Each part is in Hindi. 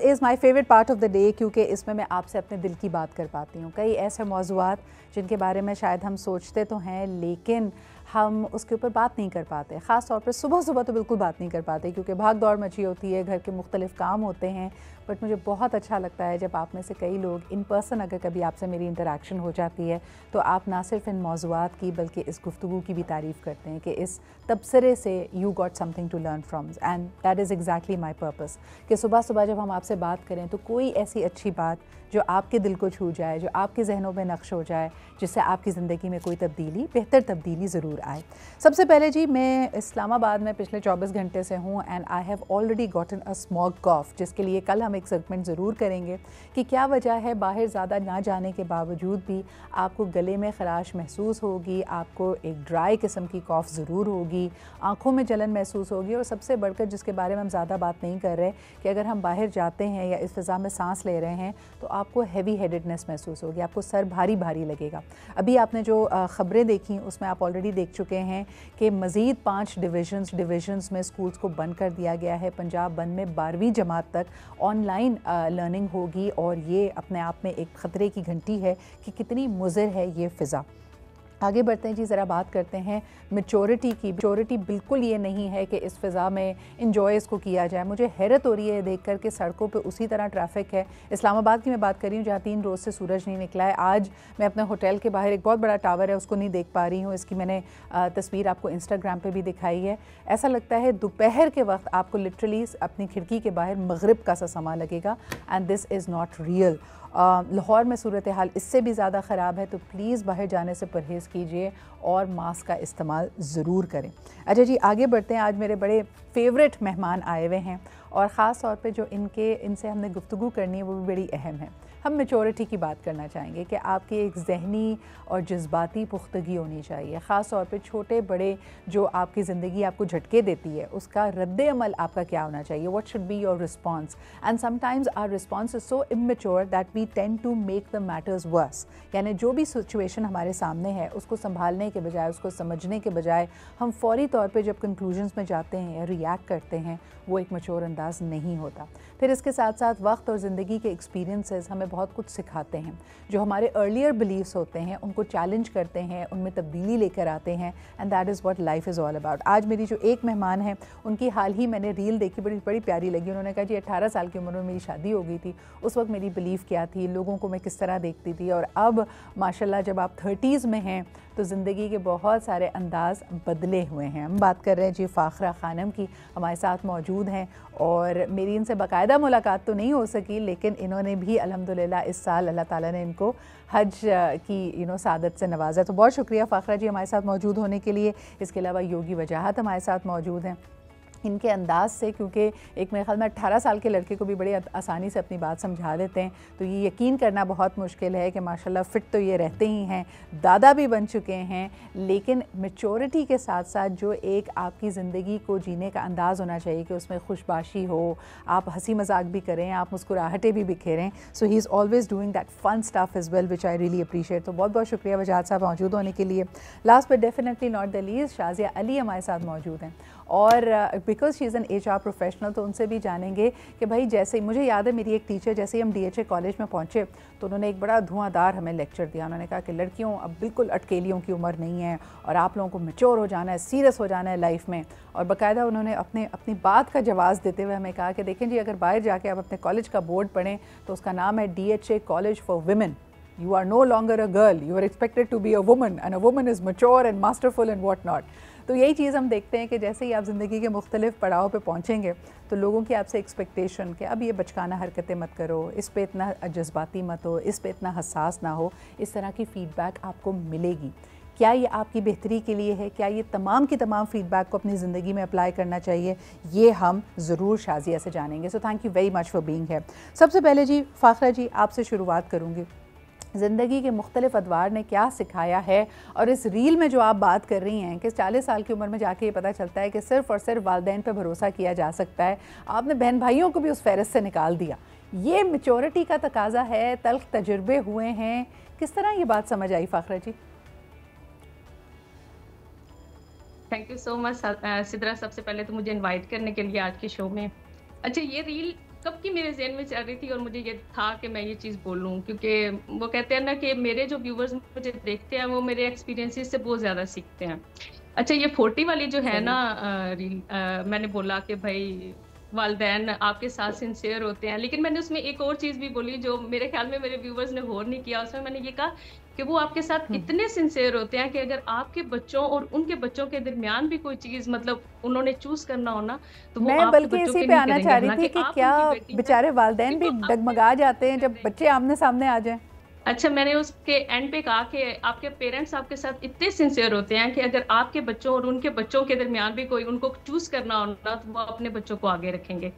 Is my favourite part of the day, क्योंकि इसमें मैं आपसे अपने दिल की बात कर पाती हूँ। कई ऐसे मौज़ूआत जिनके बारे में शायद हम सोचते तो हैं लेकिन हम उसके ऊपर बात नहीं कर पाते। ख़ास तौर पे सुबह सुबह तो बिल्कुल बात नहीं कर पाते क्योंकि भाग दौड़ मची होती है, घर के मुख्तलिफ़ काम होते हैं। बट मुझे बहुत अच्छा लगता है जब आप में से कई लोग इन पर्सन अगर कभी आपसे मेरी इंटरेक्शन हो जाती है तो आप ना सिर्फ इन मौज़ूआत की बल्कि इस गुफ्तगू की भी तारीफ़ करते हैं कि इस तबसरे से you got something to learn from, and that is exactly my purpose कि सुबह सुबह जब हम आपसे बात करें तो कोई ऐसी अच्छी बात जो आपके दिल को छू जाए, जो आपके जहनों में नक्श हो जाए, जिससे आपकी ज़िंदगी में कोई तब्दीली, बेहतर तब्दीली ज़रूर आए। सबसे पहले जी, मैं इस्लामाबाद में पिछले 24 घंटे से हूँ and I have already gotten a smog cough, जिसके लिए कल हम एक सेगमेंट ज़रूर करेंगे कि क्या वजह है बाहर ज़्यादा ना जाने के बावजूद भी आपको गले में खराश महसूस होगी, आपको एक ड्राई किस्म की कॉफ़ ज़रूर होगी, आँखों में जलन महसूस होगी, और सबसे बढ़कर जिसके बारे में हम ज़्यादा बात नहीं कर रहे कि अगर हम बाहर जाते हैं या इस फ़िज़ा में सांस ले रहे हैं तो आपको हैवी हेडेडनेस महसूस होगी, आपको सर भारी भारी लगेगा। अभी आपने जो ख़बरें देखी उसमें आप ऑलरेडी देख चुके हैं कि मज़ीद 5 डिविजन्स में स्कूल्स को बंद कर दिया गया है। पंजाब बंद में 12वीं जमात तक ऑनलाइन लर्निंग होगी और ये अपने आप में एक ख़तरे की घंटी है कि कितनी मुज़र है ये फ़िज़ा। आगे बढ़ते हैं जी, ज़रा बात करते हैं मैच्योरिटी की। मैच्योरिटी बिल्कुल ये नहीं है कि इस फ़िज़ा में इंजॉय इसको किया जाए। मुझे हैरत हो रही है देख कर कि सड़कों पे उसी तरह ट्रैफिक है। इस्लामाबाद की मैं बात कर रही हूँ जहाँ 3 रोज़ से सूरज नहीं निकला है। आज मैं अपने होटल के बाहर, एक बहुत बड़ा टावर है, उसको नहीं देख पा रही हूँ। इसकी मैंने तस्वीर आपको इंस्टाग्राम पर भी दिखाई है। ऐसा लगता है दोपहर के वक्त आपको लिटरली अपनी खिड़की के बाहर मगरिब का सा समा लगेगा, and this is not real. Lahore में सूरत हाल इससे भी ज़्यादा ख़राब है, तो प्लीज़ बाहर जाने से परहेज़ कीजिए और मास्क का इस्तेमाल ज़रूर करें। अच्छा जी, आगे बढ़ते हैं। आज मेरे बड़े फेवरेट मेहमान आए हुए हैं और ख़ास तौर पे जो इनसे हमने गुफ्तगू करनी है वो भी बड़ी अहम है। हम मैच्योरिटी की बात करना चाहेंगे कि आपकी एक ज़हनी और जज्बाती पुख्तगी होनी चाहिए। ख़ास तौर पे छोटे बड़े जो आपकी ज़िंदगी आपको झटके देती है उसका रद्द अमल आपका क्या होना चाहिए, what should be your response, and sometimes our response is so immature that we tend to make the matters worse. यानी जो भी सिचुएशन हमारे सामने है उसको संभालने के बजाय, उसको समझने के बजाय हम फौरी तौर पर जब कंक्लूजन्स में जाते हैं या रिएक्ट करते हैं, वो एक मैच्योर अंदाज़ नहीं होता। फिर इसके साथ साथ वक्त और ज़िंदगी के एक्सपीरियंसेस हमें बहुत कुछ सिखाते हैं। जो हमारे अर्लियर बिलीव्स होते हैं उनको चैलेंज करते हैं, उनमें तब्दीली लेकर आते हैं, and that is what life is all about. आज मेरी जो एक मेहमान है उनकी हाल ही मैंने रील देखी, बड़ी प्यारी लगी। उन्होंने कहा जी 18 साल की उम्र में मेरी शादी हो गई थी, उस वक्त मेरी बिलीव क्या थी, लोगों को मैं किस तरह देखती थी, और अब माशाल्लाह जब आप 30s में हैं तो ज़िंदगी के बहुत सारे अंदाज़ बदले हुए हैं। हम बात कर रहे हैं जी फ़ाखरा खानम की, हमारे साथ मौजूद हैं और मेरी इनसे बाकायदा मुलाकात तो नहीं हो सकी, लेकिन इन्होंने भी अल्हम्दुलिल्लाह इस साल अल्लाह ताला ने इनको हज की सादत से नवाजा। तो बहुत शुक्रिया फ़ाखरा जी हमारे साथ मौजूद होने के लिए। इसके अलावा योगी वजाहत हमारे साथ मौजूद हैं। इनके अंदाज़ से, क्योंकि एक मेरे ख़्याल में 18 साल के लड़के को भी बड़ी आसानी से अपनी बात समझा देते हैं, तो ये यकीन करना बहुत मुश्किल है कि माशाल्लाह फ़िट तो ये रहते ही हैं, दादा भी बन चुके हैं, लेकिन मैच्योरिटी के साथ साथ जो एक आपकी ज़िंदगी को जीने का अंदाज़ होना चाहिए कि उसमें खुशबाशी हो, आप हंसी मजाक भी करें, आप मुस्कुराहटें भी बिखेरें। So he is always doing that fun stuff as well which I really appreciate. तो बहुत बहुत शुक्रिया वजाहत साहब मौजूद होने के लिए। Last but definitely not the least, Shazia Ali हमारे साथ मौजूद हैं और because she is an HR professional, तो उनसे भी जानेंगे कि भाई जैसे मुझे याद है मेरी एक टीचर, जैसे ही हम DHA कॉलेज में पहुँचे तो उन्होंने एक बड़ा धुआंधार हमें लेक्चर दिया। उन्होंने कहा कि लड़कियों अब बिल्कुल अटकेलियों की उम्र नहीं है और आप लोगों को मैच्योर हो जाना है, सीरियस हो जाना है लाइफ में। और बाकायदा उन्होंने अपनी बात का जवाब देते हुए हमें कहा कि देखें जी, अगर बाहर जाके आप अपने कॉलेज का बोर्ड पढ़ें तो उसका नाम है DHA college for women. You are no longer a girl, you are expected to be a woman, and a woman is mature and masterful and what not. तो यही चीज़ हम देखते हैं कि जैसे ही आप ज़िंदगी के मुख्तलिफ पड़ाव पे पहुँचेंगे तो लोगों की आपसे एक्सपेक्टेशन कि अब ये बचकाना हरकतें मत करो, इस पे इतना जज्बाती मत हो, इस पे इतना हसास ना हो, इस तरह की फ़ीडबैक आपको मिलेगी। क्या ये आपकी बेहतरी के लिए है, क्या ये तमाम की तमाम फ़ीडबैक को अपनी ज़िंदगी में अप्लाई करना चाहिए, ये हम ज़रूर शाज़िया से जानेंगे। So thank you very much for being here. सबसे पहले जी फ़ाखरा जी आपसे शुरुआत करूँगी। ज़िंदगी के मुख्तलिफ़ अदवार ने क्या सिखाया है, और इस रील में जो आप बात कर रही हैं कि 40 साल की उम्र में जाके ये पता चलता है कि सिर्फ़ और सिर्फ वालिदैन पे भरोसा किया जा सकता है, आपने बहन भाइयों को भी उस फ़हरिस्त से निकाल दिया। ये मैच्योरिटी का तकाज़ा है, तल्ख़ तजुर्बे हुए हैं, किस तरह ये बात समझ आई Fakhra ji? Thank you so much Sidra, सबसे पहले तो मुझे इनवाइट करने के लिए आज के शो में। अच्छा, ये रील कब की मेरे ज़हन में चल रही थी और मुझे ये था कि मैं ये चीज़ बोलूँ, क्योंकि वो कहते हैं ना कि मेरे जो व्यूअर्स मुझे देखते हैं वो मेरे एक्सपीरियंसेस से बहुत ज़्यादा सीखते हैं। अच्छा, ये 40 वाली जो है ना सही। रील, मैंने बोला कि भाई वालिदैन आपके साथ सिंसियर होते हैं, लेकिन मैंने उसमें एक और चीज़ भी बोली जो मेरे ख्याल में मेरे व्यूअर्स ने गौर नहीं किया। उसमें मैंने ये कहा कि वो आपके साथ हुँ। इतने सिंसियर होते हैं कि अगर आपके बच्चों और उनके बच्चों के दरमियान भी कोई चीज़ मतलब उन्होंने चूज़ करना हो ना, तो वो मैं आपके बल्कि बच्चों इसी के पे लिए आना करेंगे। चाह रही थी हालाँकि कि आप क्या उनकी बेटी हैं। बेचारे वालिदैन भी देखो अपने डगमगा बच्चों जाते की हैं जब कदरें। बच्चे आमने-सामने आ जाएँ? अच्छा, मैंने उसके एंड पे कहा कि आपके पेरेंट्स आपके साथ इतने सिंसियर होते हैं कि अगर आपके बच्चों और उनके बच्चों के दरमियान भी कोई उनको चूज़ करना हो ना, तो वो अपने बच्चों को आगे रखेंगे।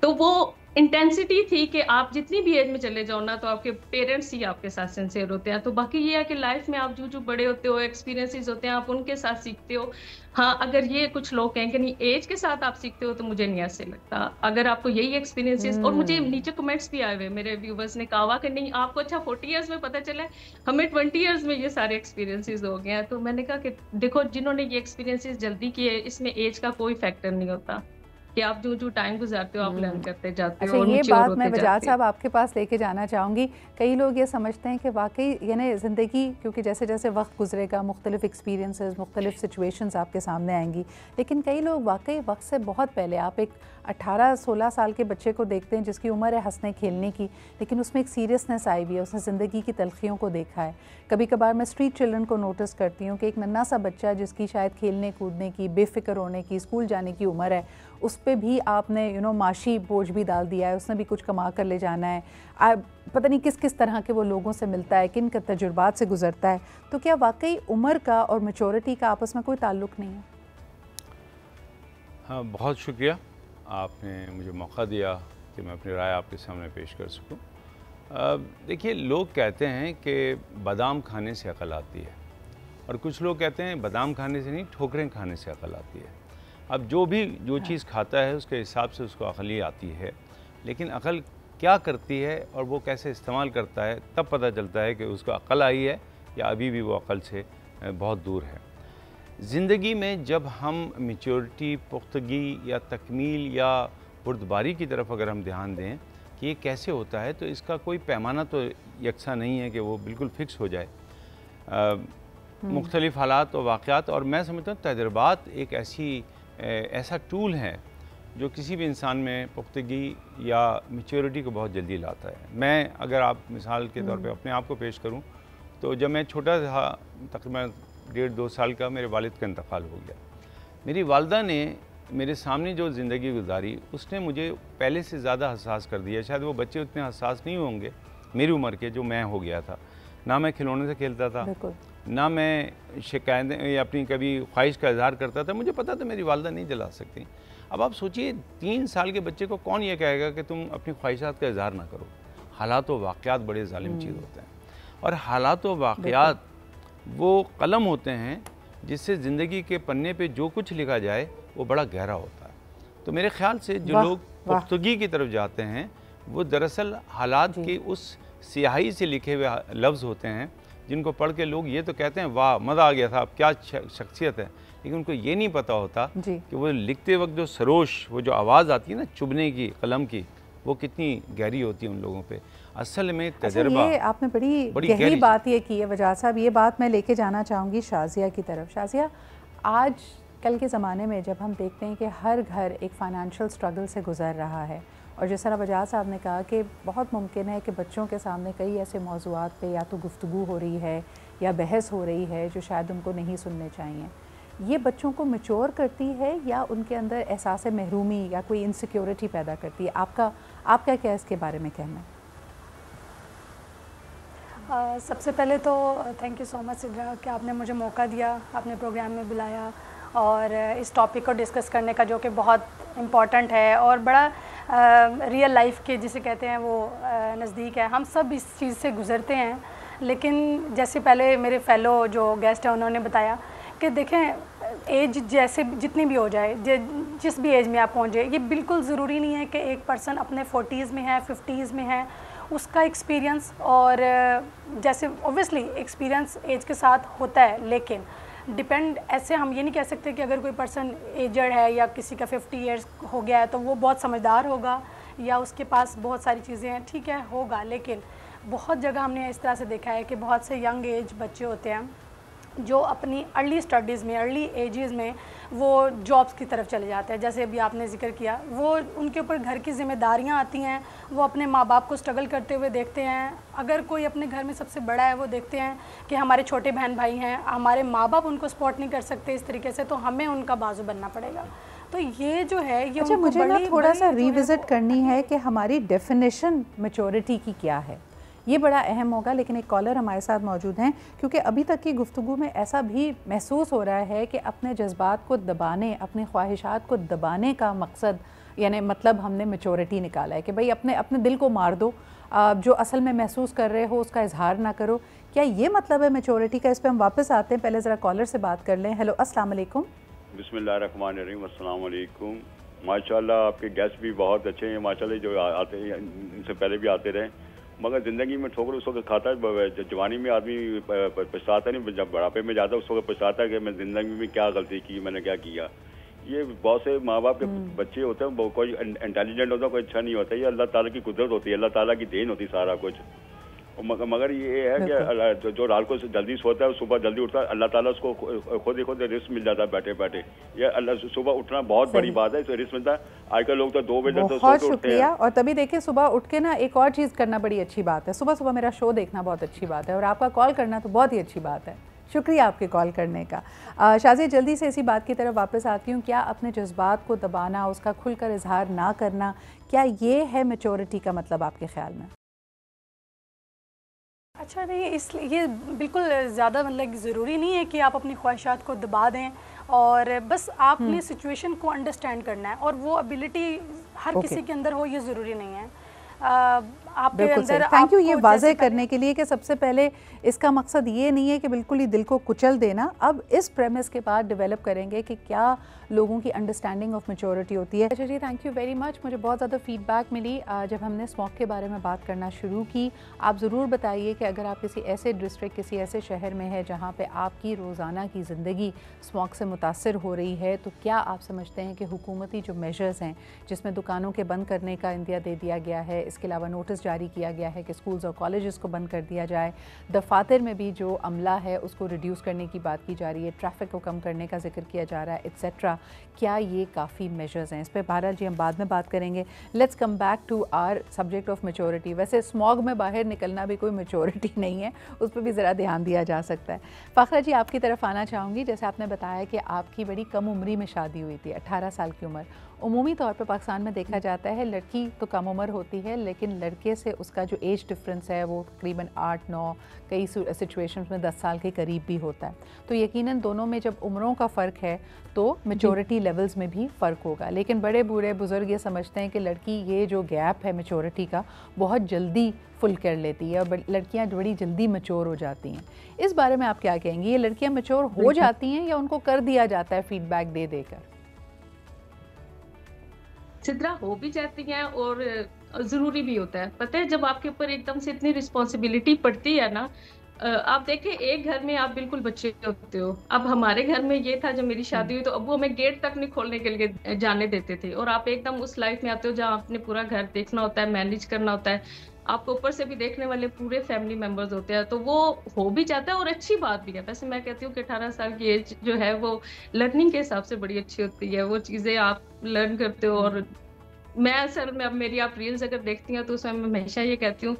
तो वो इंटेंसिटी थी कि आप जितनी भी एज में चले जाओ ना, तो आपके पेरेंट्स ही आपके साथ सिंसियर होते हैं। तो बाकी ये है कि लाइफ में आप जो बड़े होते हो, एक्सपीरियंसेस होते हैं, आप उनके साथ सीखते हो। हाँ, अगर ये कुछ लोग कहें कि नहीं एज के साथ आप सीखते हो, तो मुझे नहीं ऐसे लगता। अगर आपको यही एक्सपीरियंसेस, और मुझे हुँ। नीचे कमेंट्स भी आए हुए, मेरे व्यूवर्स ने कहा हुआ कि नहीं आपको अच्छा 40 इयर्स में पता चला है, हमें 20 इयर्स में ये सारे एक्सपीरियंसेस हो गए हैं। तो मैंने कहा कि देखो, जिन्होंने ये एक्सपीरियंसेस जल्दी किए, इसमें एज का कोई फैक्टर नहीं होता। कि आप जो टाइम गुजारते हो, आप लर्न हुँ। करते जाते अच्छा, हो और ये मैच्योर बात मैं होते वजाहत जाते हो। साहब आपके पास लेके जाना चाहूँगी। कई लोग ये समझते हैं कि वाक़ई यानी ज़िंदगी, क्योंकि जैसे-जैसे वक्त गुज़रेगा मुख्तलिफ़ एक्सपीरियंसेस, मुख्तलिफ़ सिचुएशंस आपके सामने आएँगी। लेकिन कई लोग वाक़ई वक्त से बहुत पहले, आप एक 18-16 साल के बच्चे को देखते हैं जिसकी उम्र है हँसने-खेलने की, लेकिन उसमें एक सीरियसनेस आई हुई है, उसने ज़िंदगी की तलख़ियों को देखा है। कभी-कभार मैं स्ट्रीट चिल्ड्रन को नोटिस करती हूँ कि एक नन्हा-सा बच्चा जिसकी शायद खेलने-कूदने की, बेफ़िक्र होने की, स्कूल जाने की उम्र है, उस पे भी आपने माशी बोझ भी डाल दिया है, उसने भी कुछ कमा कर ले जाना है। पता नहीं किस-किस तरह के वो लोगों से मिलता है, किन के तजुर्बात से गुज़रता है। तो क्या वाक़ई उम्र का और मैच्योरिटी का आपस में कोई ताल्लुक़ नहीं है? हाँ, बहुत शुक्रिया, आपने मुझे मौका दिया कि मैं अपनी राय आपके सामने पेश कर सकूँ। देखिए, लोग कहते हैं कि बादाम खाने से अक़ल आती है, और कुछ लोग कहते हैं बादाम खाने से नहीं, ठोकरें खाने से अक़ल आती है। अब जो हाँ। चीज़ खाता है उसके हिसाब से उसको अक़ल ही आती है, लेकिन अक़ल क्या करती है और वो कैसे इस्तेमाल करता है, तब पता चलता है कि उसको अक़ल आई है या अभी भी वो अक़ल से बहुत दूर है। ज़िंदगी में जब हम मैच्योरिटी, पुख्तगी या तकमील या बुर्दबारी की तरफ अगर हम ध्यान दें कि ये कैसे होता है, तो इसका कोई पैमाना तो यकसा नहीं है कि वो बिल्कुल फ़िक्स हो जाए। मुख्तलिफ़ हालात और वाक़यात, और मैं समझता हूँ तजुर्बात एक ऐसा टूल है जो किसी भी इंसान में पुख्तगी या मैच्योरिटी को बहुत जल्दी लाता है। मैं अगर आप मिसाल के तौर पे अपने आप को पेश करूं, तो जब मैं छोटा था, तकरीबन 1.5-2 साल का, मेरे वालिद का इंतकाल हो गया। मेरी वालदा ने मेरे सामने जो ज़िंदगी गुजारी, उसने मुझे पहले से ज़्यादा हसास कर दिया। शायद वो बच्चे उतने हसास नहीं होंगे मेरी उम्र के जो मैं हो गया था। ना मैं खिलौने से खेलता था, ना मैं शिकायतें या अपनी कभी ख्वाहिश का इज़हार करता था। मुझे पता था मेरी वालदा नहीं जला सकती। अब आप सोचिए, 3 साल के बच्चे को कौन ये कहेगा कि तुम अपनी ख्वाहिशात का इज़हार ना करो। हालात व वाक़यात बड़े ज़ालिम चीज़ होते हैं, और हालात व वाक़यात वो कलम होते हैं जिससे ज़िंदगी के पन्ने पे जो कुछ लिखा जाए वो बड़ा गहरा होता है। तो मेरे ख़्याल से जो लोग पुख्तगी की तरफ जाते हैं, वो दरअसल हालात की उस स्याही से लिखे हुए लफ्ज़ होते हैं जिनको पढ़ के लोग ये तो कहते हैं वाह मज़ा आ गया था, अब क्या शख्सियत है, लेकिन उनको ये नहीं पता होता कि वो लिखते वक्त जो सरोश, वो जो आवाज़ आती है ना चुभने की कलम की, वो कितनी गहरी होती है उन लोगों पे। असल में तजर्बा। ये आपने बड़ी गहरी बात ये की है वजाहत साहब। ये बात मैं लेके जाना चाहूँगी शाज़िया की तरफ। शाज़िया, आज कल के ज़माने में जब हम देखते हैं कि हर घर एक फ़ाइनेंशियल स्ट्रगल से गुज़र रहा है, और जिस तरह वजाहत साहब ने कहा कि बहुत मुमकिन है कि बच्चों के सामने कई ऐसे मौज़ूआत पे या तो गुफ्तगू हो रही है या बहस हो रही है जो शायद उनको नहीं सुनने चाहिए, ये बच्चों को मैच्योर करती है या उनके अंदर एहसास महरूमी या कोई इनसिक्योरिटी पैदा करती है? आपका क्या इसके बारे में कहना है? सबसे पहले तो thank you so much Sidra कि आपने मुझे मौका दिया, आपने प्रोग्राम में बुलाया और इस टॉपिक को डिस्कस करने का, जो कि बहुत इम्पॉर्टेंट है और बड़ा रियल लाइफ के जिसे कहते हैं वो नज़दीक है। हम सब इस चीज़ से गुज़रते हैं, लेकिन जैसे पहले मेरे फेलो जो गेस्ट हैं उन्होंने बताया कि देखें, एज जैसे जितनी भी हो जाए, जिस भी एज में आप पहुँच जाए, ये बिल्कुल ज़रूरी नहीं है कि एक पर्सन अपने 40s में है, 50s में है, उसका एक्सपीरियंस और जैसे ऑब्वियसली एक्सपीरियंस एज के साथ होता है, लेकिन डिपेंड ऐसे हम ये नहीं कह सकते कि अगर कोई पर्सन एजड है या किसी का 50 इयर्स हो गया है तो वो बहुत समझदार होगा या उसके पास बहुत सारी चीज़ें हैं, ठीक है होगा, लेकिन बहुत जगह हमने इस तरह से देखा है कि बहुत से यंग एज बच्चे होते हैं जो अपनी अर्ली स्टडीज़ में, अर्ली एजेस में वो जॉब्स की तरफ चले जाते हैं। जैसे अभी आपने जिक्र किया, वो उनके ऊपर घर की जिम्मेदारियां आती हैं, वो अपने माँ बाप को स्ट्रगल करते हुए देखते हैं। अगर कोई अपने घर में सबसे बड़ा है, वो देखते हैं कि हमारे छोटे बहन भाई हैं, हमारे माँ बाप उनको सपोर्ट नहीं कर सकते इस तरीके से, तो हमें उनका बाजू बनना पड़ेगा। तो ये जो है ये अच्छा, मुझे ना थोड़ा सा रिविज़िट करनी है कि हमारी डेफिनेशन मैच्योरिटी की क्या है, ये बड़ा अहम होगा। लेकिन एक कॉलर हमारे साथ मौजूद हैं, क्योंकि अभी तक की गुफ्तगू में ऐसा भी महसूस हो रहा है कि अपने जज्बात को दबाने, अपनी ख्वाहिशात को दबाने का मकसद यानी मतलब हमने मैच्योरिटी निकाला है कि भाई अपने अपने दिल को मार दो, जो असल में महसूस कर रहे हो उसका इजहार ना करो। क्या ये मतलब है मैच्योरिटी का? इस पर हम वापस आते हैं, पहले ज़रा कॉलर से बात कर लें। हेलो, अस्सलाम वालेकुम। बिस्मिल्लाहिर्रहमानिर्रहीम, अस्सलाम वालेकुम। माशाल्लाह आपके गेस्ट भी बहुत अच्छे हैं माशाल्लाह, जो आते हैं इनसे पहले भी आते रहे, मगर ज़िंदगी में ठोकर उस वक्त खाता है, जवानी में आदमी पछताता नहीं, जब बुढ़ापे में जाता है उस वक्त पछताता है कि मैं ज़िंदगी में क्या गलती की, मैंने क्या किया। ये बहुत से माँ बाप के बच्चे होते हैं, कोई इंटेलिजेंट होता है, कोई अच्छा नहीं होता। ये अल्लाह ताला की कुदरत होती है, अल्लाह ताला की देन होती है सारा कुछ। मगर ये है कि जो रात को जल्दी सोता है सुबह जल्दी उठता है, अल्लाह ताला उसको खुद ही खुद रिस्क मिल जाता है बैठे बैठे। ये अल्लाह सुबह उठना बहुत बड़ी बात है, इस रिस्क मिलता है। आजकल लोग तो 2 बजे तक बहुत शुक्रिया। और तभी देखिए सुबह उठ के ना एक और चीज़ करना बड़ी अच्छी बात है, सुबह सुबह मेरा शो देखना बहुत अच्छी बात है, और आपका कॉल करना तो बहुत ही अच्छी बात है। शुक्रिया आपके कॉल करने का। शाज़िया, जल्दी से इसी बात की तरफ वापस आती हूँ। क्या अपने जज्बात को दबाना, उसका खुलकर इजहार ना करना, क्या ये है मैच्योरिटी का मतलब आपके ख्याल में? अच्छा नहीं, इसलिए ये बिल्कुल ज़्यादा मतलब ज़रूरी नहीं है कि आप अपनी ख्वाहिशात को दबा दें, और बस आपने सिचुएशन को अंडरस्टैंड करना है, और वो एबिलिटी हर किसी के अंदर हो ये ज़रूरी नहीं है। आपके अंदर थैंक यू ये वाज़े करने के लिए कि सबसे पहले इसका मकसद ये नहीं है कि बिल्कुल ही दिल को कुचल देना। अब इस प्रेमिस के बाद डेवलप करेंगे कि क्या लोगों की अंडरस्टैंडिंग ऑफ मैच्योरिटी होती है। अच्छा जी, थैंक यू वेरी मच। मुझे बहुत ज़्यादा फीडबैक मिली जब हमने स्मोक के बारे में बात करना शुरू की। आप ज़रूर बताइए कि अगर आप किसी ऐसे डिस्ट्रिक्ट, किसी ऐसे शहर में है जहाँ पे आपकी रोज़ाना की ज़िंदगी स्मोक से मुतासर हो रही है, तो क्या आप समझते हैं कि हुकूमती जो मेजर्स हैं, जिसमें दुकानों के बंद करने का इंदिया दे दिया गया है, इसके अलावा नोटिस जारी किया गया है कि स्कूल्स और कॉलेजेस को बंद कर दिया जाए, दफातर में भी जो अमला है उसको रिड्यूस करने की बात की जा रही है, ट्रैफिक को कम करने का जिक्र किया जा रहा है, एट्सेट्रा, क्या ये काफ़ी मेजर्स हैं? इस पर बहरहाल जी हम बाद में बात करेंगे। Let's come back to our subject of maturity. वैसे स्मॉग में बाहर निकलना भी कोई मैच्योरिटी नहीं है, उस पर भी ज़रा ध्यान दिया जा सकता है। फ़ाखरा जी, आपकी तरफ आना चाहूँगी। जैसे आपने बताया कि आपकी बड़ी कम उम्री में शादी हुई थी, 18 साल की उम्र। उमूमी तौर पे पाकिस्तान में देखा जाता है लड़की तो कम उम्र होती है, लेकिन लड़के से उसका जो एज डिफरेंस है वो तकरीबन 8-9, कई सिचुएशंस में 10 साल के करीब भी होता है। तो यकीनन दोनों में जब उम्रों का फ़र्क है तो मैच्योरिटी लेवल्स में भी फ़र्क होगा। लेकिन बड़े बूढ़े बुज़ुर्ग ये समझते हैं कि लड़की ये जो गैप है मैच्योरिटी का बहुत जल्दी फुल कर लेती है और लड़कियां बड़ी जल्दी मैच्योर हो जाती हैं। इस बारे में आप क्या कहेंगी? ये लड़कियां मैच्योर हो जाती हैं या उनको कर दिया जाता है फीडबैक दे देकर? सिद्रा, हो भी जाती हैं और ज़रूरी भी होता है। पता है, जब आपके ऊपर एकदम से इतनी रिस्पॉन्सिबिलिटी पड़ती है ना, आप देखें एक घर में आप बिल्कुल बच्चे होते हो। अब हमारे घर में ये था, जब मेरी शादी हुई तो अब्बू हमें गेट तक नहीं खोलने के लिए जाने देते थे, और आप एकदम उस लाइफ में आते हो जहाँ आपने पूरा घर देखना होता है, मैनेज करना होता है, आपको ऊपर से भी देखने वाले पूरे फैमिली मेंबर्स होते हैं। तो वो हो भी जाता है और अच्छी बात भी है। वैसे मैं कहती हूँ कि 18 साल की एज जो है वो लर्निंग के हिसाब से बड़ी अच्छी होती है। वो चीज़ें आप लर्न करते हो। और मैं असल में, अब मेरी आप रील्स अगर देखती हैं तो उसमें मैं हमेशा ये कहती हूँ,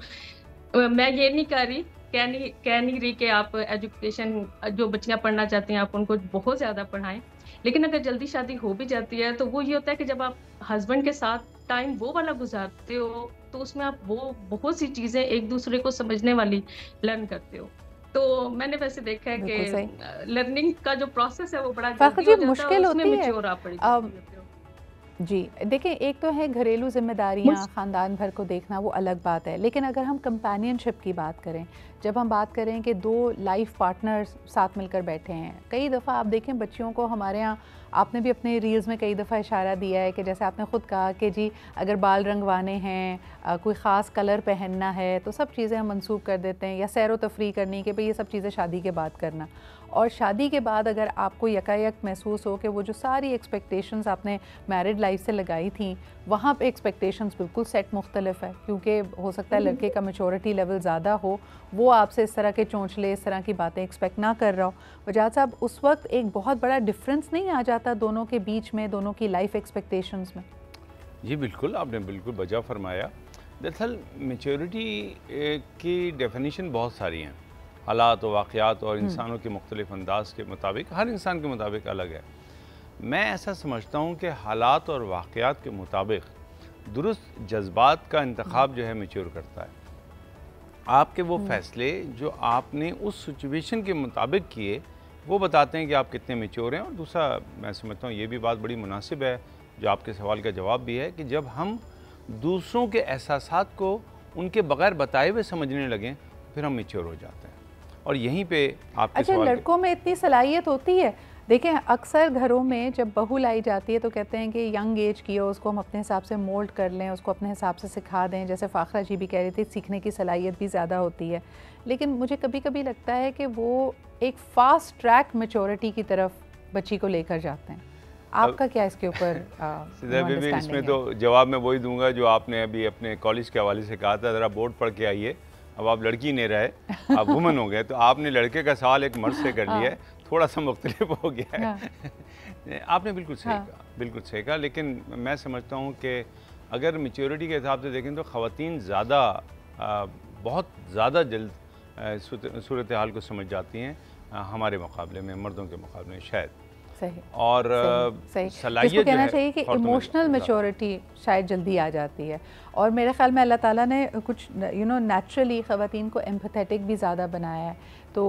मैं ये नहीं कह नहीं रही कि आप एजुकेशन जो बच्चियां पढ़ना चाहती हैं आप उनको बहुत ज़्यादा पढ़ाएं, लेकिन अगर जल्दी शादी हो भी जाती है तो वो ये होता है कि जब आप हस्बैंड के साथ टाइम वो वाला गुजारते हो तो उसमें आप वो बहुत सी चीज़ें एक दूसरे को समझने वाली लर्न करते हो। तो मैंने वैसे देखा है कि लर्निंग का जो प्रोसेस है वो बड़ा जल्दी हो जाता है, उसमें मैच्योर आप पड़ी जाती हो। जी देखिए, एक तो है घरेलू जिम्मेदारियाँ, ख़ानदान भर को देखना, वो अलग बात है। लेकिन अगर हम कंपेनियनशिप की बात करें, जब हम बात करें कि दो लाइफ पार्टनर्स साथ मिलकर बैठे हैं, कई दफ़ा आप देखें बच्चियों को हमारे यहाँ आपने भी अपने रील्स में कई दफ़ा इशारा दिया है कि जैसे आपने ख़ुद कहा कि जी अगर बाल रंगवाने हैं, कोई ख़ास कलर पहनना है, तो सब चीज़ें हम मंसूब कर देते हैं, या सैर व तफरी करनी कि भाई ये सब चीज़ें शादी के बाद करना। और शादी के बाद अगर आपको यकायक महसूस हो कि वो जो सारी एक्सपेक्टेशंस आपने मैरिड लाइफ से लगाई थी, वहाँ पे एक्सपेक्टेशंस बिल्कुल सेट मुख्तलिफ है, क्योंकि हो सकता है लड़के का मैच्योरिटी लेवल ज़्यादा हो, वो आपसे इस तरह के चोंचले, इस तरह की बातें एक्सपेक्ट ना कर रहा हो। वजाहत साहब, उस वक्त एक बहुत बड़ा डिफरेंस नहीं आ जाता दोनों के बीच में, दोनों की लाइफ एक्सपेक्टेशंस में? जी बिल्कुल, आपने बिल्कुल वजह फरमाया। दरअसल मैच्योरिटी की डेफिनेशन बहुत सारी हैं, हालात व वाक़यात और इंसानों के मुख्तलिफ अंदाज के मुताबिक, हर इंसान के मुताबिक अलग है। मैं ऐसा समझता हूँ कि हालात और वाक़यात के मुताबिक दुरुस्त जज्बात का इंतखाब जो है मैच्योर करता है। आपके वो फ़ैसले जो आपने उस सिचुएशन के मुताबिक किए, वो बताते हैं कि आप कितने मैच्योर हैं। और दूसरा, मैं समझता हूँ ये भी बात बड़ी मुनासिब है, जो आपके सवाल का जवाब भी है, कि जब हम दूसरों के एहसासात को उनके बग़ैर बताए हुए समझने लगें, फिर हम मैच्योर हो जाते हैं। और यहीं पे आपके अच्छा, लड़कों में इतनी सलाहियत होती है? देखें, अक्सर घरों में जब बहू लाई जाती है तो कहते हैं कि यंग एज की हो, उसको हम अपने हिसाब से मोल्ड कर लें, उसको अपने हिसाब से सिखा दें। जैसे फ़ाखरा जी भी कह रही थी, सीखने की सलाहियत भी ज़्यादा होती है। लेकिन मुझे कभी कभी लगता है कि वो एक फ़ास्ट ट्रैक मैच्योरिटी की तरफ बच्ची को लेकर जाते हैं। आपका क्या इसके ऊपर इसमें तो जवाब मैं वही दूंगा जो आपने अभी अपने कॉलेज के हवाले से कहा था, ज़रा बोर्ड पढ़ के आइए। अब आप लड़की नहीं रहे, आप वुमन हो गए, तो आपने लड़के का सवाल एक मर्द से कर लिया है, थोड़ा सा मुख्तलिफ हो गया है। आपने बिल्कुल सही कहा, बिल्कुल सही कहा। लेकिन मैं समझता हूँ कि अगर मैच्योरिटी के हिसाब से देखें तो ख़वातीन ज़्यादा, बहुत ज़्यादा जल्द सूरत हाल को समझ जाती हैं हमारे मुकाबले में, मर्दों के मुकाबले में शायद। सही। और सलाहियत कहना चाहिए कि इमोशनल मैच्योरिटी शायद जल्दी आ जाती है। और मेरे ख्याल में अल्लाह ताला ने कुछ नेचुरली ख़वातीन को एम्पैथेटिक भी ज़्यादा बनाया है, तो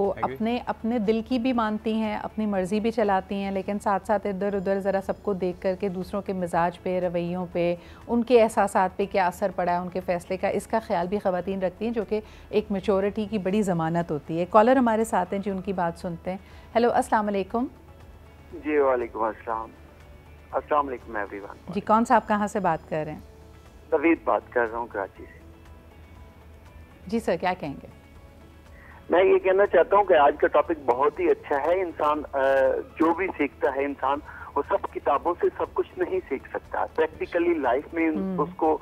अपने दिल की भी मानती हैं, अपनी मर्ज़ी भी चलाती हैं, लेकिन साथ साथ इधर उधर ज़रा सबको देख कर के दूसरों के मिजाज पे, रवैयों पे, उनके एहसासात पे क्या असर पड़ा है उनके फ़ैसले का, इसका ख्याल भी ख़वातीन रखती हैं, जो कि एक मैच्योरिटी की बड़ी ज़मानत होती है। कॉलर हमारे साथ हैं जी, उनकी बात सुनते हैं। हेलो, अस्सलाम वालेकुम। जी वालेकुम अस्सलाम। अस्सलाम वालेकुम एवरीवन। जी, कौन सा, आप कहाँ से बात कर रहे हैं? नवीद बात कर रहा हूँ कराची से। जी सर, क्या कहेंगे? मैं ये कहना चाहता हूँ कि आज का टॉपिक बहुत ही अच्छा है। इंसान जो भी सीखता है, इंसान वो सब किताबों से सब कुछ नहीं सीख सकता। प्रैक्टिकली लाइफ में उसको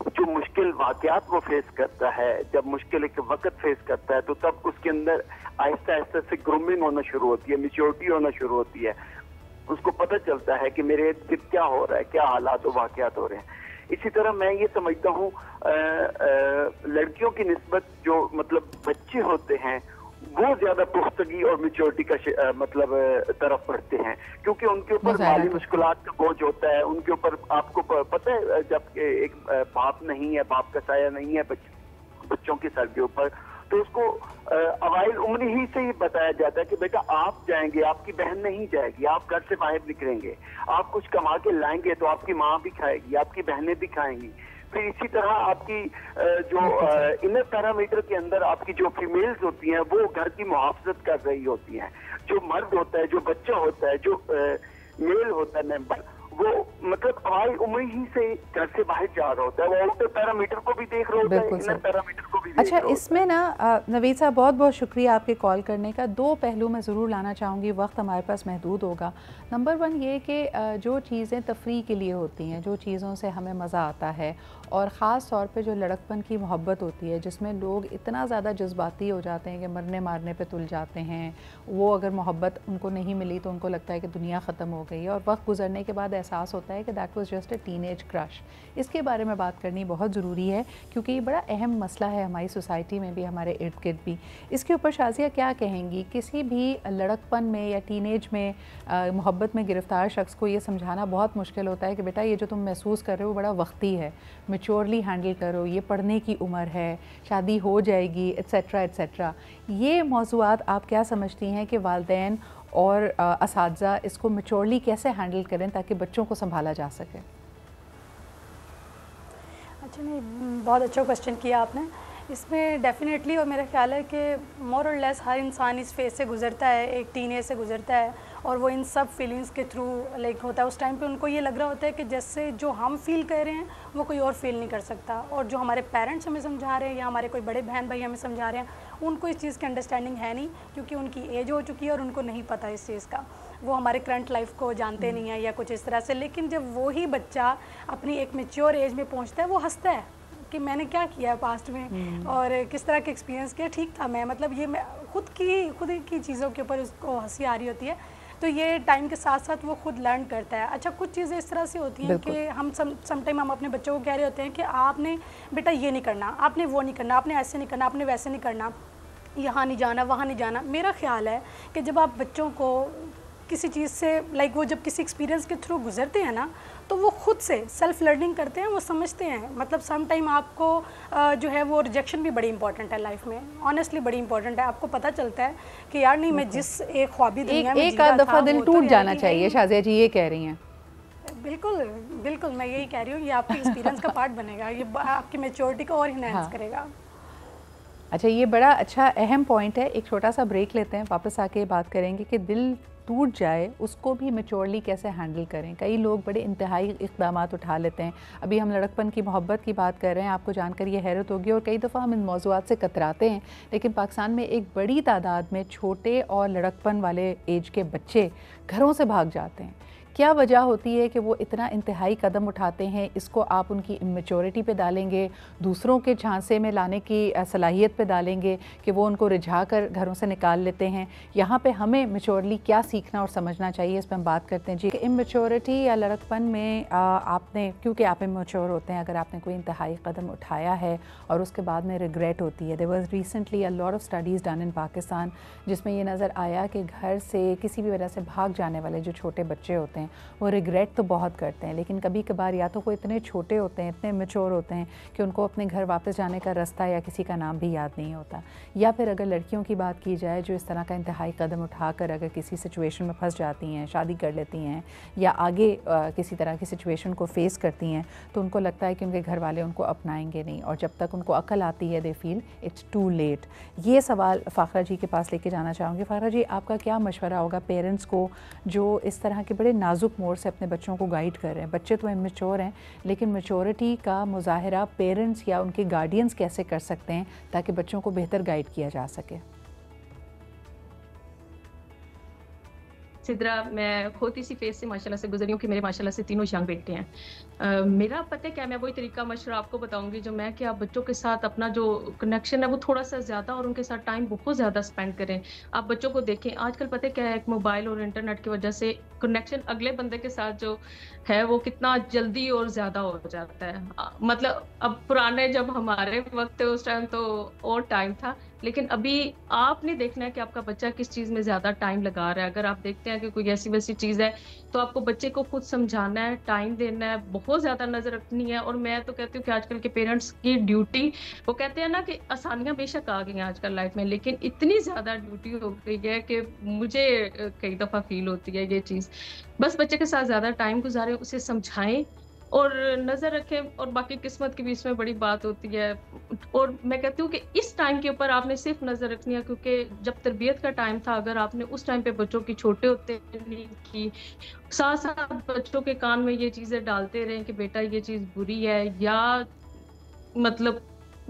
जो मुश्किल वाकयात वो फेस करता है, जब मुश्किल एक वक्त फेस करता है, तो तब उसके अंदर आहिस्ता आहिस्ता से ग्रूमिंग होना शुरू होती है, मैच्योरिटी होना शुरू होती है। उसको पता चलता है कि मेरे इर्द क्या हो रहा है, क्या हालात और वाकयात हो रहे हैं। इसी तरह मैं ये समझता हूँ लड़कियों की निस्बत जो मतलब बच्चे होते हैं वो ज्यादा पुख्तगी और मैच्योरिटी का मतलब तरफ बढ़ते हैं, क्योंकि उनके ऊपर माली मुश्किलात का बोझ होता है। उनके ऊपर आपको पता है, जब एक बाप नहीं है, बाप का साया नहीं है बच्चों के सर के ऊपर, तो उसको अवाइल उम्र ही से ही बताया जाता है कि बेटा आप जाएंगे, आपकी बहन नहीं जाएगी, आप घर से बाहर निकलेंगे, आप कुछ कमा के लाएंगे तो आपकी माँ भी खाएगी, आपकी बहनें भी खाएंगी। फिर इसी तरह आपकी जो इनर पैरामीटर के अंदर आपकी जो फीमेल्स होती हैं वो घर की मुहाफजत कर रही होती हैं। जो मर्द होता है, जो बच्चा होता है, जो मेल होता है मेंबर, वो मतलब हमारी उम्र ही से घर से बाहर जा रहा होता है, वो आउटर पैरामीटर को भी देख रहा होता है, इनर पैरामीटर को भी देख अच्छा, इसमें ना नवीद साहब बहुत बहुत शुक्रिया आपके कॉल करने का। दो पहलू मैं ज़रूर लाना चाहूँगी, वक्त हमारे पास महदूद होगा। नंबर वन ये कि जो चीज़ें तफरीह के लिए होती हैं, जो चीज़ों से हमें मज़ा आता है, और ख़ास तौर पे जो लड़कपन की मोहब्बत होती है जिसमें लोग इतना ज़्यादा जज्बाती हो जाते हैं कि मरने मारने पे तुल जाते हैं, वो अगर मोहब्बत उनको नहीं मिली तो उनको लगता है कि दुनिया ख़त्म हो गई है, और वक्त गुजरने के बाद एहसास होता है कि that was just a teenage crush. इसके बारे में बात करनी बहुत ज़रूरी है क्योंकि ये बड़ा अहम मसला है हमारी सोसाइटी में भी, हमारे इर्द गिर्द भी। इसके ऊपर शाज़िया क्या कहेंगी? किसी भी लड़कपन में या टीनेज में मोहब्बत में गिरफ़्तार शख्स को ये समझाना बहुत मुश्किल होता है कि बेटा ये जो तुम महसूस कर रहे हो बड़ा वक्ती है, मैच्योरली हैंडल करो, ये पढ़ने की उम्र है, शादी हो जाएगी, एट्सेट्रा एट्सेट्रा। ये मौज़ूआत आप क्या समझती हैं कि वालिदैन और असातिज़ा इसको मैच्योरली कैसे हैंडल करें ताकि बच्चों को संभाला जा सके? अच्छा, नहीं, बहुत अच्छा क्वेश्चन किया आपने। इसमें डेफिनेटली, और मेरा ख्याल है कि मोर और लेस हर इंसान इस फेज़ से गुज़रता है, एक टीनेज से गुज़रता है, और वो इन सब फीलिंग्स के थ्रू लाइक होता है। उस टाइम पे उनको ये लग रहा होता है कि जैसे जो हम फील कर रहे हैं वो कोई और फील नहीं कर सकता, और जो हमारे पेरेंट्स हमें समझा रहे हैं या हमारे कोई बड़े बहन भाई हमें समझा रहे हैं उनको इस चीज़ की अंडरस्टैंडिंग है नहीं, क्योंकि उनकी एज हो चुकी है और उनको नहीं पता इस चीज़ का, वो हमारे करंट लाइफ को जानते नहीं है या कुछ इस तरह से। लेकिन जब वो ही बच्चा अपनी एक मैच्योर एज में पहुंचता है वो हंसता है कि मैंने क्या किया पास्ट में और किस तरह के एक्सपीरियंस किया, ठीक था मैं, मतलब ये मैं खुद की चीज़ों के ऊपर उसको हंसी आ रही होती है। तो ये टाइम के साथ साथ वो खुद लर्न करता है। अच्छा, कुछ चीज़ें इस तरह से होती हैं कि हम समटाइम हम अपने बच्चों को कह रहे होते हैं कि आपने बेटा ये नहीं करना, आपने वो नहीं करना, आपने ऐसे नहीं करना, आपने वैसे नहीं करना, यहाँ नहीं जाना, वहाँ नहीं जाना। मेरा ख्याल है कि जब आप बच्चों को किसी चीज़ से लाइक वो जब किसी एक्सपीरियंस के थ्रू गुजरते हैं ना तो वो खुद से सेल्फ लर्निंग करते हैं, वो समझते हैं। मतलब सम टाइम आपको जो है वो रिजेक्शन भी बड़ी इंपॉर्टेंट है लाइफ में, ऑनेस्टली बड़ी इंपॉर्टेंट है। आपको पता चलता है कि यार नहीं, मैं जिस एक ख्वाबी दुनिया में एक आध दफ़ा दिल टूट जाना चाहिए। शाज़िया जी ये कह रही हैं। बिल्कुल बिल्कुल, मैं यही कह रही हूँ, ये आपके एक्सपीरियंस का पार्ट बनेगा, ये आपकी मैच्योरिटी को और इनहैंस करेगा। अच्छा, ये बड़ा अच्छा अहम पॉइंट है। एक छोटा सा ब्रेक लेते हैं, वापस आके बात करेंगे कि दिल टूट जाए उसको भी मैच्योरली कैसे हैंडल करें। कई लोग बड़े इंतहाई इक़दामात उठा लेते हैं। अभी हम लड़कपन की मोहब्बत की बात कर रहे हैं, आपको जानकर ये हैरत होगी, और कई दफ़ा हम इन मौज़ूआत से कतराते हैं, लेकिन पाकिस्तान में एक बड़ी तादाद में छोटे और लड़कपन वाले एज के बच्चे घरों से भाग जाते हैं। क्या वजह होती है कि वो इतना इंतहाई कदम उठाते हैं? इसको आप उनकी इमेच्योरिटी पे डालेंगे, दूसरों के झांसे में लाने की सलाहियत पे डालेंगे कि वो उनको रिझा कर घरों से निकाल लेते हैं? यहाँ पे हमें मैच्योरली क्या सीखना और समझना चाहिए, इस पर हम बात करते हैं जी। कि इमेच्योरिटी या लड़कपन में आपने, क्योंकि आप इमेच्योर होते हैं, अगर आपने कोई इंतहाई कदम उठाया है और उसके बाद में रिग्रेट होती है। There was recently a lot of studies done in Pakistan जिसमें ये नज़र आया कि घर से किसी भी वजह से भाग जाने वाले जो छोटे बच्चे होते हैं वो रिग्रेट तो बहुत करते हैं, लेकिन कभी कभार या तो वो इतने छोटे होते हैं, इतने मैच्योर होते हैं कि उनको अपने घर वापस जाने का रास्ता या किसी का नाम भी याद नहीं होता। या फिर अगर लड़कियों की बात की जाए जो इस तरह का इंतहाई कदम उठाकर अगर किसी सिचुएशन में फंस जाती हैं, शादी कर लेती हैं या आगे किसी तरह की सिचुएशन को फेस करती हैं, तो उनको लगता है कि उनके घर वाले उनको अपनाएंगे नहीं, और जब तक उनको अकल आती है they feel it's too late. ये सवाल फ़ाखरा जी के पास लेके जाना चाहूँगी। फ़ाखरा जी, आपका क्या मशवरा होगा पेरेंट्स को जो इस तरह के बड़े नाजुक मोड़ से अपने बच्चों को गाइड कर रहे हैं? बच्चे तो इमेच्योर हैं, लेकिन मैच्योरिटी का मुज़ाहिरा पेरेंट्स या उनके गार्डियंस कैसे कर सकते हैं ताकि बच्चों को बेहतर गाइड किया जा सके? सिद्रा, मैं खुद इसी फेज से माशाल्लाह से गुजरी हूँ कि मेरे माशाल्लाह से तीनों यंग बेटे हैं। मेरा पता है क्या, मैं वही तरीका मशवरा आपको बताऊंगी जो मैं, कि आप बच्चों के साथ अपना जो कनेक्शन है वो थोड़ा सा ज़्यादा और उनके साथ टाइम बहुत ज़्यादा स्पेंड करें। आप बच्चों को देखें, आजकल पता है क्या है, एक मोबाइल और इंटरनेट की वजह से कनेक्शन अगले बंदे के साथ जो है वो कितना जल्दी और ज़्यादा हो जाता है। मतलब अब पुराने जब हमारे वक्त थे उस टाइम तो और टाइम था, लेकिन अभी आपने देखना है कि आपका बच्चा किस चीज़ में ज़्यादा टाइम लगा रहा है। अगर आप देखते हैं कि कोई ऐसी वैसी चीज़ है तो आपको बच्चे को खुद समझाना है, टाइम देना है, बहुत ज़्यादा नज़र रखनी है। और मैं तो कहती हूँ कि आजकल के पेरेंट्स की ड्यूटी, वो कहते हैं ना कि आसानियाँ बेशक आ गई हैं आजकल लाइफ में, लेकिन इतनी ज़्यादा ड्यूटी हो गई है कि मुझे कई दफ़ा फील होती है ये चीज़। बस बच्चे के साथ ज़्यादा टाइम गुजारें, उसे समझाएं और नज़र रखें, और बाकी किस्मत की भी इसमें बड़ी बात होती है। और मैं कहती हूँ कि इस टाइम के ऊपर आपने सिर्फ नज़र रखनी है, क्योंकि जब तरबियत का टाइम था, अगर आपने उस टाइम पे बच्चों की छोटे होते नहीं की, साथ साथ बच्चों के कान में ये चीज़ें डालते रहें कि बेटा ये चीज़ बुरी है, या मतलब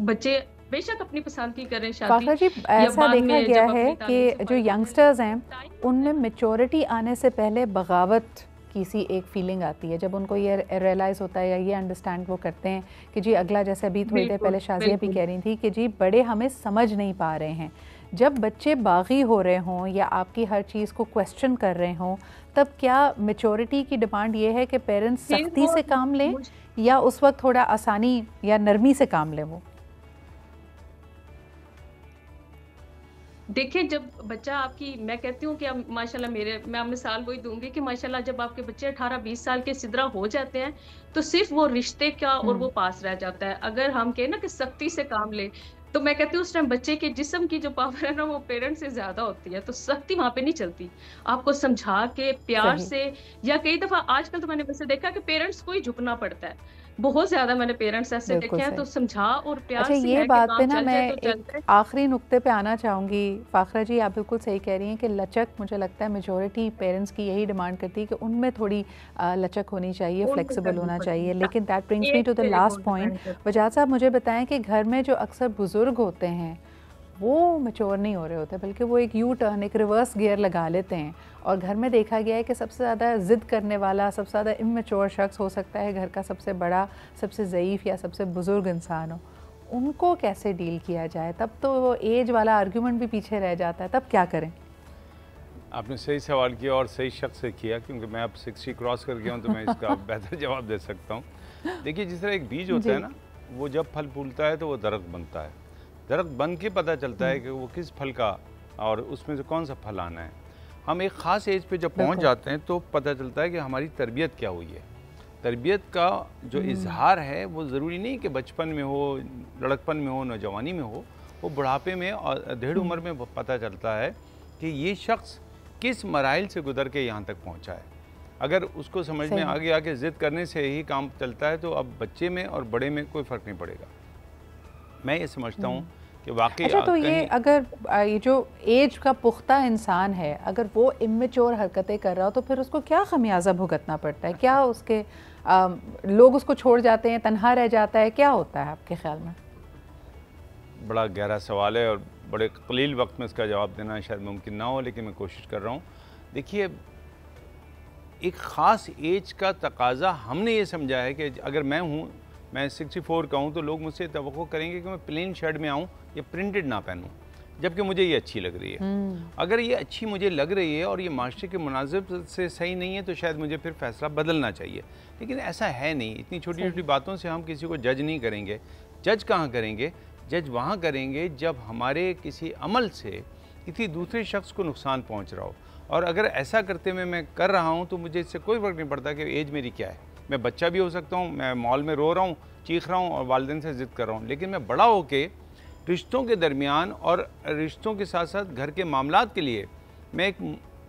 बच्चे बेशक अपनी पसंद की करें शादी। जी, ऐसा देखा गया है कि जो यंगस्टर्स हैं उनमें मैच्योरिटी आने से पहले बगावत किसी एक फीलिंग आती है, जब उनको ये रियलाइज़ होता है या ये अंडरस्टैंड वो करते हैं कि जी अगला, जैसे अभी थोड़ी देर पहले शाज़िया भी कह रही थी कि जी बड़े हमें समझ नहीं पा रहे हैं। जब बच्चे बागी हो रहे हों या आपकी हर चीज़ को क्वेश्चन कर रहे हों, तब क्या मैच्योरिटी की डिमांड ये है कि पेरेंट्स सख्ती से काम लें या उस वक्त थोड़ा आसानी या नरमी से काम लें? वो देखिए, जब बच्चा आपकी, मैं कहती हूँ कि अब माशाल्लाह मैं मिसाल वही दूंगी कि माशाल्लाह जब आपके बच्चे 18-20 साल के सिदरा हो जाते हैं तो सिर्फ वो रिश्ते का और वो पास रह जाता है। अगर हम कहें ना कि सख्ती से काम ले, तो मैं कहती हूँ उस टाइम बच्चे के जिस्म की जो पावर है ना वो पेरेंट्स से ज्यादा होती है, तो सख्ती वहां पे नहीं चलती। आपको समझा के प्यार से, या कई दफा आजकल तो मैंने वैसे देखा कि पेरेंट्स को ही झुकना पड़ता है बहुत ज्यादा मैंने पेरेंट्स ऐसे देखे हैं, तो समझा और प्यार अच्छा, से ये है कि बात काम पे ना चल मैं जाए तो चल एक जाए। आखिरी नुक्ते पे आना चाहूँगी। फ़ाखरा जी, आप बिल्कुल सही कह रही हैं कि लचक, मुझे लगता है मेजॉरिटी पेरेंट्स की यही डिमांड करती है कि उनमें थोड़ी लचक होनी चाहिए, उनको फ्लेक्सिबल करनी होना पड़ती चाहिए। है, लेकिन दैट ब्रिंग्स मी एज टू द पे लास्ट वो पॉइंट। डिपेंड करता है। वजाहत साहब, मुझे बताएं कि घर में जो अक्सर बुज़ुर्ग होते हैं वो मैच्योर नहीं हो रहे होते, बल्कि वो एक यू टर्न, एक रिवर्स गियर लगा लेते हैं। और घर में देखा गया है कि सबसे ज़्यादा ज़िद करने वाला, सबसे ज़्यादा इमेच्योर शख्स हो सकता है घर का सबसे बड़ा, सबसे ज़ईफ़ या सबसे बुज़ुर्ग इंसान हो। उनको कैसे डील किया जाए? तब तो वो एज वाला आर्ग्यूमेंट भी पीछे रह जाता है, तब क्या करें? आपने सही सवाल किया और सही शख्स से किया, क्योंकि मैं अब 60 क्रॉस कर गया हूँ, तो मैं इसका बेहतर जवाब दे सकता हूँ। देखिए, जिस तरह एक बीज होता है ना, वो जब फल फूलता है तो वो दरख्त बनता है। दरख्त बन के पता चलता है कि वो किस फल का और उसमें से कौन सा फल आना है। हम एक ख़ास एज पे जब पहुंच जाते हैं तो पता चलता है कि हमारी तरबियत क्या हुई है। तरबियत का जो इजहार है वो ज़रूरी नहीं कि बचपन में हो, लड़कपन में हो, नौजवानी में हो, वो बुढ़ापे में और अधेड़ उम्र में पता चलता है कि ये शख्स किस मराइल से गुजर के यहाँ तक पहुँचा है। अगर उसको समझ में आ गया कि ज़िद करने से ही काम चलता है, तो अब बच्चे में और बड़े में कोई फ़र्क नहीं पड़ेगा। मैं ये समझता हूँ कि वाकई अच्छा, तो ये अगर ये जो एज का पुख्ता इंसान है, अगर वो इमेच्योर हरकतें कर रहा हो, तो फिर उसको क्या खमियाजा भुगतना पड़ता है? क्या उसके लोग उसको छोड़ जाते हैं, तन्हा रह जाता है, क्या होता है आपके ख्याल में? बड़ा गहरा सवाल है और बड़े कलील वक्त में इसका जवाब देना शायद मुमकिन ना हो, लेकिन मैं कोशिश कर रहा हूँ। देखिए, एक ख़ास एज का तकाजा हमने ये समझा है कि अगर मैं 64 का हूँ, तो लोग मुझसे तवक्को करेंगे कि मैं प्लेन शर्ट में आऊँ या प्रिंटेड ना पहनूँ, जबकि मुझे ये अच्छी लग रही है। अगर ये अच्छी मुझे लग रही है और ये माशरे के मुनासिब से सही नहीं है, तो शायद मुझे फिर फ़ैसला बदलना चाहिए। लेकिन ऐसा है नहीं। इतनी छोटी छोटी बातों से हम किसी को जज नहीं करेंगे। जज कहाँ करेंगे? जज वहाँ करेंगे जब हमारे किसी अमल से किसी दूसरे शख्स को नुकसान पहुँच रहा हो। और अगर ऐसा करते हुए मैं कर रहा हूँ, तो मुझे इससे कोई फ़र्क नहीं पड़ता कि एज मेरी क्या है। मैं बच्चा भी हो सकता हूँ, मैं मॉल में रो रहा हूँ, चीख रहा हूँ और वालिदैन से ज़िद कर रहा हूँ, लेकिन मैं बड़ा होके रिश्तों के दरमियान और रिश्तों के साथ साथ घर के मामलात के लिए मैं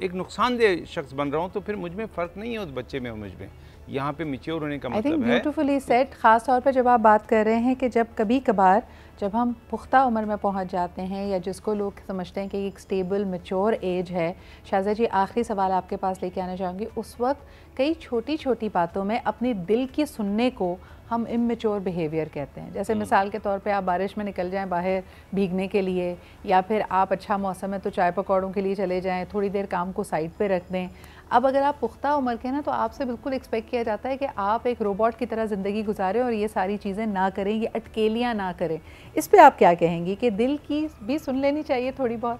एक नुकसानदेह शख्स बन रहा हूँ, तो फिर मुझ में फ़र्क नहीं है उस बच्चे में और मुझ में। यहाँ पे मैच्योर होने का मतलब है। Beautifully set. ख़ास तौर पर जब आप बात कर रहे हैं कि जब कभी कभार जब हम पुख्ता उम्र में पहुंच जाते हैं, या जिसको लोग समझते हैं कि एक स्टेबल मैच्योर एज है। शाहज़ा जी, आखिरी सवाल आपके पास लेके आना चाहूँगी। उस वक्त कई छोटी छोटी बातों में अपनी दिल की सुनने को हम इमेच्योर बिहेवियर कहते हैं। जैसे मिसाल के तौर पे आप बारिश में निकल जाएं बाहर भीगने के लिए, या फिर आप अच्छा मौसम है तो चाय पकौड़ों के लिए चले जाएं, थोड़ी देर काम को साइड पे रख दें। अब अगर आप पुख्ता उम्र के ना, तो आपसे बिल्कुल एक्सपेक्ट किया जाता है कि आप एक रोबोट की तरह ज़िंदगी गुजारें और ये सारी चीज़ें ना करें, ये अटकेलियाँ ना करें। इस पे आप क्या कहेंगी कि दिल की भी सुन लेनी चाहिए थोड़ी बहुत?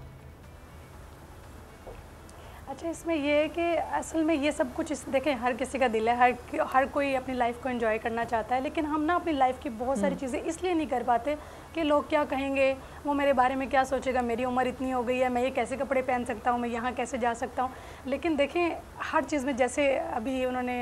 अच्छा, इसमें ये है कि असल में ये सब कुछ देखें, हर किसी का दिल है, हर कोई अपनी लाइफ को एंजॉय करना चाहता है, लेकिन हम ना अपनी लाइफ की बहुत सारी चीज़ें इसलिए नहीं कर पाते कि लोग क्या कहेंगे, वो मेरे बारे में क्या सोचेगा, मेरी उम्र इतनी हो गई है, मैं ये कैसे कपड़े पहन सकता हूँ, मैं यहाँ कैसे जा सकता हूँ। लेकिन देखें, हर चीज़ में, जैसे अभी उन्होंने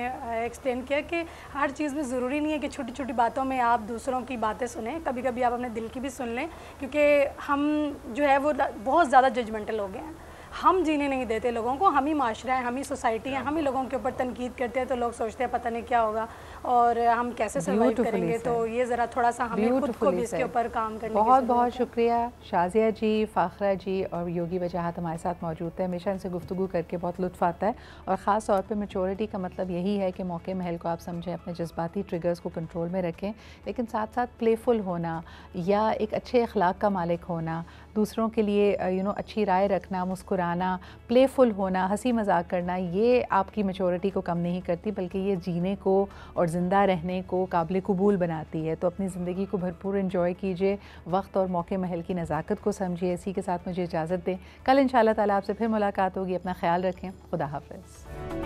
एक्सप्लेन किया कि हर चीज़ में ज़रूरी नहीं है कि छोटी छोटी बातों में आप दूसरों की बातें सुनें, कभी कभी आप अपने दिल की भी सुन लें, क्योंकि हम जो है वो बहुत ज़्यादा जजमेंटल हो गए हैं। हम जीने नहीं देते लोगों को, हम ही माशरा है, हम ही सोसाइटी है, हम ही लोगों के ऊपर तनकीद करते हैं, तो लोग सोचते हैं पता नहीं क्या होगा और हम कैसे सर्वाइव करेंगे। तो ये ज़रा थोड़ा सा हमें खुद को भी इसके ऊपर काम करने की बहुत बहुत शुक्रिया शाज़िया जी, फ़ाखरा जी और योगी वजाहत हमारे साथ मौजूद थे। हमेशा इनसे गुफ्तगू करके बहुत लुत्फ़ आता है, और ख़ास तौर पे मैच्योरिटी का मतलब यही है कि मौके महल को आप समझें, अपने जज्बाती ट्रिगर्स को कंट्रोल में रखें, लेकिन साथ साथ प्लेफुल होना या एक अच्छे अखलाक का मालिक होना, दूसरों के लिए अच्छी राय रखना, मुस्कुराना, प्लेफुल होना, हंसी मजाक करना, ये आपकी मैच्योरिटी को कम नहीं करती, बल्कि ये जीने को और ज़िंदा रहने को काबिल कबूल बनाती है। तो अपनी ज़िंदगी को भरपूर एंजॉय कीजिए, वक्त और मौके महल की नज़ाकत को समझिए। इसी के साथ मुझे इजाज़त दें, कल इंशाअल्लाह ताला आपसे फिर मुलाकात होगी। अपना ख्याल रखें, खुदा हाफ़िज़।